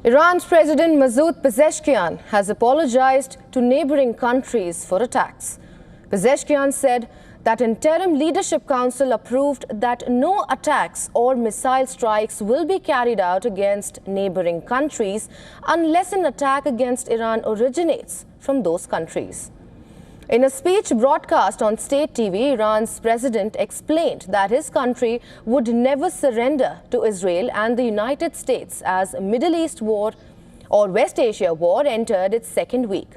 Iran's President Masoud Pezeshkian has apologized to neighbouring countries for attacks. Pezeshkian said that Interim Leadership Council approved that no attacks or missile strikes will be carried out against neighbouring countries unless an attack against Iran originates from those countries. In a speech broadcast on state TV, Iran's president explained that his country would never surrender to Israel and the United States as Middle East war or West Asia war entered its second week.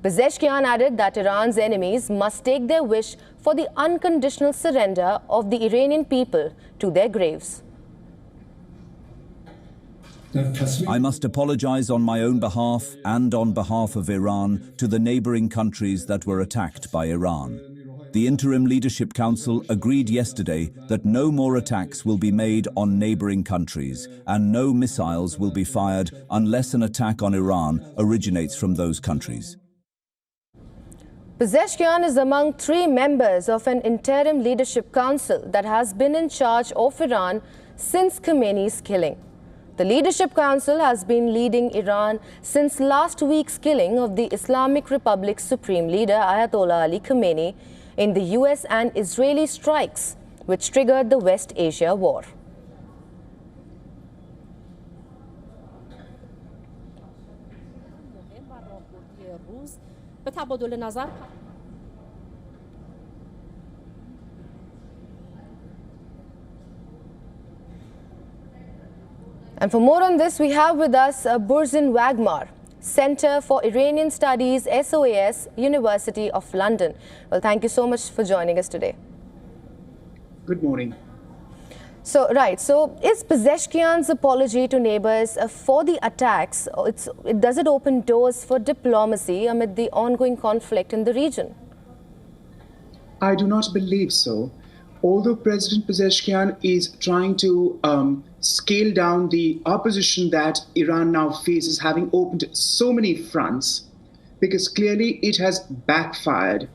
Pezeshkian added that Iran's enemies must take their wish for the unconditional surrender of the Iranian people to their graves. I must apologize on my own behalf and on behalf of Iran to the neighboring countries that were attacked by Iran. The Interim Leadership Council agreed yesterday that no more attacks will be made on neighboring countries and no missiles will be fired unless an attack on Iran originates from those countries. Pezeshkian is among 3 members of an Interim Leadership Council that has been in charge of Iran since Khamenei's killing. The Leadership Council has been leading Iran since last week's killing of the Islamic Republic's Supreme Leader Ayatollah Ali Khamenei in the US and Israeli strikes, which triggered the West Asia war. And for more on this, we have with us Burzin Wagmar, Center for Iranian Studies, SOAS, University of London. Well, thank you so much for joining us today. Good morning. So is Pezeshkian's apology to neighbors for the attacks, does it open doors for diplomacy amid the ongoing conflict in the region? I do not believe so. Although President Pezeshkian is trying to scale down the opposition that Iran now faces, having opened so many fronts, because clearly it has backfired.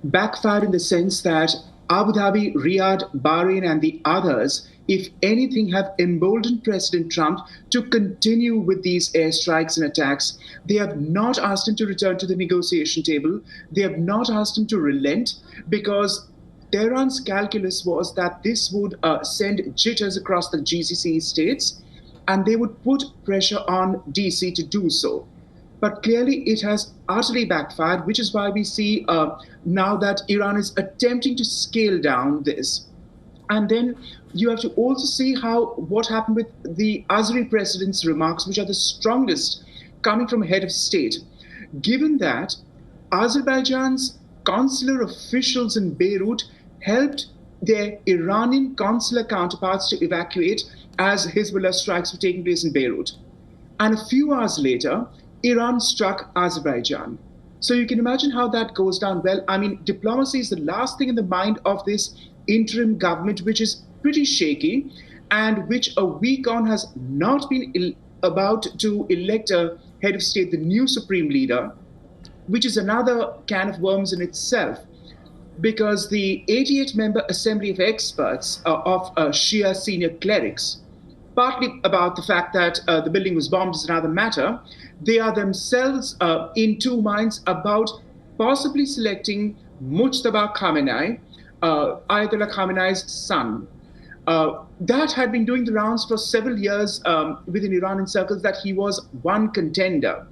Backfired in the sense that Abu Dhabi, Riyadh, Bahrain and the others, if anything, have emboldened President Trump to continue with these airstrikes and attacks. They have not asked him to return to the negotiation table. They have not asked him to relent, because Tehran's calculus was that this would send jitters across the GCC states and they would put pressure on DC to do so. But clearly it has utterly backfired, which is why we see now that Iran is attempting to scale down this. And then you have to also see what happened with the Azeri president's remarks, which are the strongest coming from a head of state. Given that Azerbaijan's consular officials in Beirut helped their Iranian consular counterparts to evacuate as Hezbollah strikes were taking place in Beirut. And a few hours later, Iran struck Azerbaijan. So you can imagine how that goes down. Well, I mean, diplomacy is the last thing in the mind of this interim government, which is pretty shaky and which a week on has not been about to elect a head of state, the new supreme leader, which is another can of worms in itself. Because the 88-member Assembly of Experts of Shia senior clerics, partly about the fact that the building was bombed is another matter, they are themselves in 2 minds about possibly selecting Mujtaba Khamenei, Ayatollah Khamenei's son. That had been doing the rounds for several years within Iranian circles that he was one contender.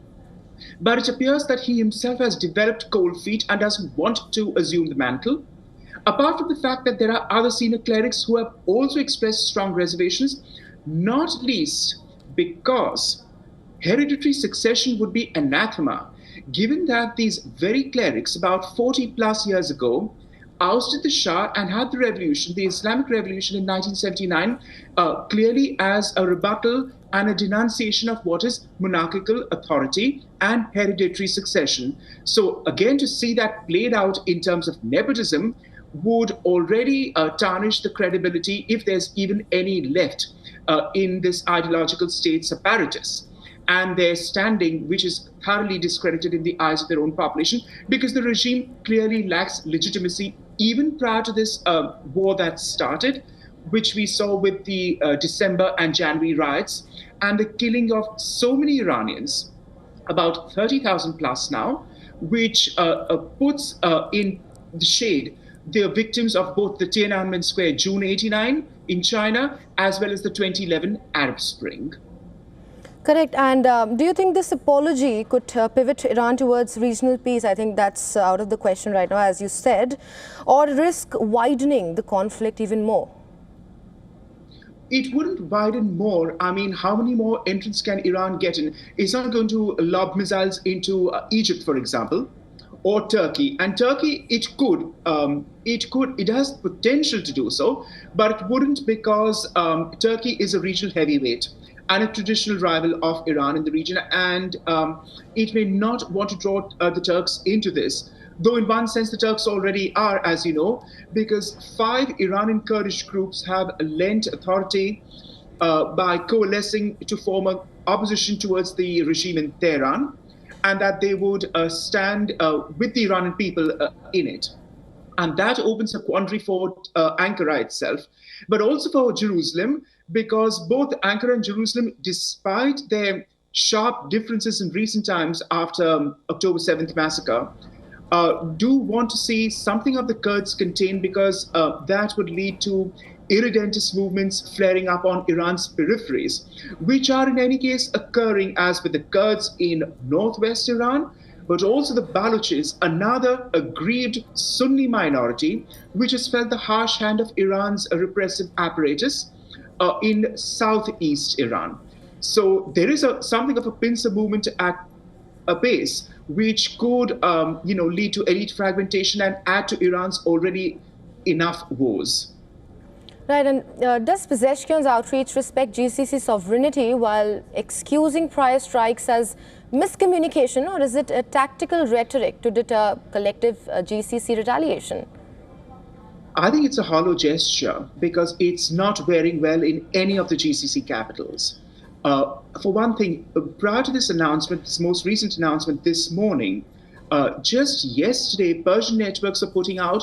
But it appears that he himself has developed cold feet and doesn't want to assume the mantle. Apart from the fact that there are other senior clerics who have also expressed strong reservations, not least because hereditary succession would be anathema, given that these very clerics about 40 plus years ago ousted the Shah and had the revolution, the Islamic Revolution in 1979, clearly as a rebuttal and a denunciation of what is monarchical authority and hereditary succession. So again, to see that played out in terms of nepotism would already tarnish the credibility, if there's even any left, in this ideological state's apparatus. And their standing, which is thoroughly discredited in the eyes of their own population, because the regime clearly lacks legitimacy even prior to this war that started, which we saw with the December and January riots, and the killing of so many Iranians, about 30,000 plus now, which puts in the shade the victims of both the Tiananmen Square June '89 in China, as well as the 2011 Arab Spring. Correct. And do you think this apology could pivot Iran towards regional peace? I think that's out of the question right now, as you said, or risk widening the conflict even more? It wouldn't widen more. I mean, how many more entrants can Iran get in? It's not going to lob missiles into Egypt, for example, or Turkey. And Turkey, it has potential to do so, but it wouldn't, because Turkey is a regional heavyweight and a traditional rival of Iran in the region, and it may not want to draw the Turks into this. Though in one sense the Turks already are, as you know, because 5 Iranian Kurdish groups have lent authority by coalescing to form an opposition towards the regime in Tehran, and that they would stand with the Iranian people in it. And that opens a quandary for Ankara itself, but also for Jerusalem, because both Ankara and Jerusalem, despite their sharp differences in recent times after October 7th massacre, do want to see something of the Kurds contained, because that would lead to irredentist movements flaring up on Iran's peripheries, which are in any case occurring as with the Kurds in northwest Iran, but also the Balochis, another aggrieved Sunni minority, which has felt the harsh hand of Iran's repressive apparatus in southeast Iran. So there is something of a pincer movement at a pace, which could lead to elite fragmentation and add to Iran's already enough woes. Right, and does Pezeshkian's outreach respect GCC sovereignty while excusing prior strikes as miscommunication, or is it a tactical rhetoric to deter collective GCC retaliation? I think it's a hollow gesture, because it's not wearing well in any of the GCC capitals. For one thing, prior to this announcement, this most recent announcement this morning, just yesterday, Persian networks are putting out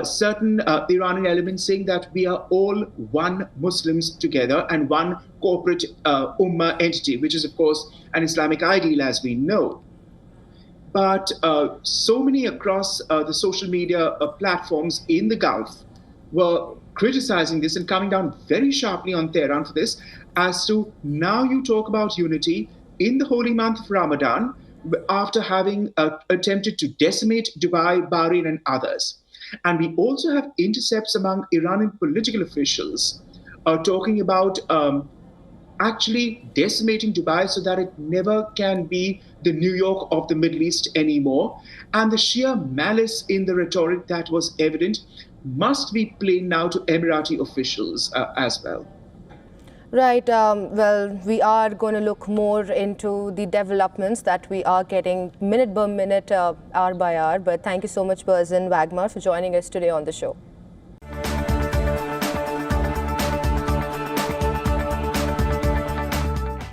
certain Iranian elements saying that we are all one Muslims together and one corporate Ummah entity, which is, of course, an Islamic ideal, as we know. But so many across the social media platforms in the Gulf were criticizing this and coming down very sharply on Tehran for this, as to now you talk about unity in the holy month of Ramadan after having attempted to decimate Dubai, Bahrain, and others. And we also have intercepts among Iranian political officials talking about actually decimating Dubai so that it never can be the New York of the Middle East anymore. And the sheer malice in the rhetoric that was evident must be plain now to Emirati officials as well. Right. Well, we are going to look more into the developments that we are getting minute by minute, hour by hour. But thank you so much, Berzin Wagmar, for joining us today on the show.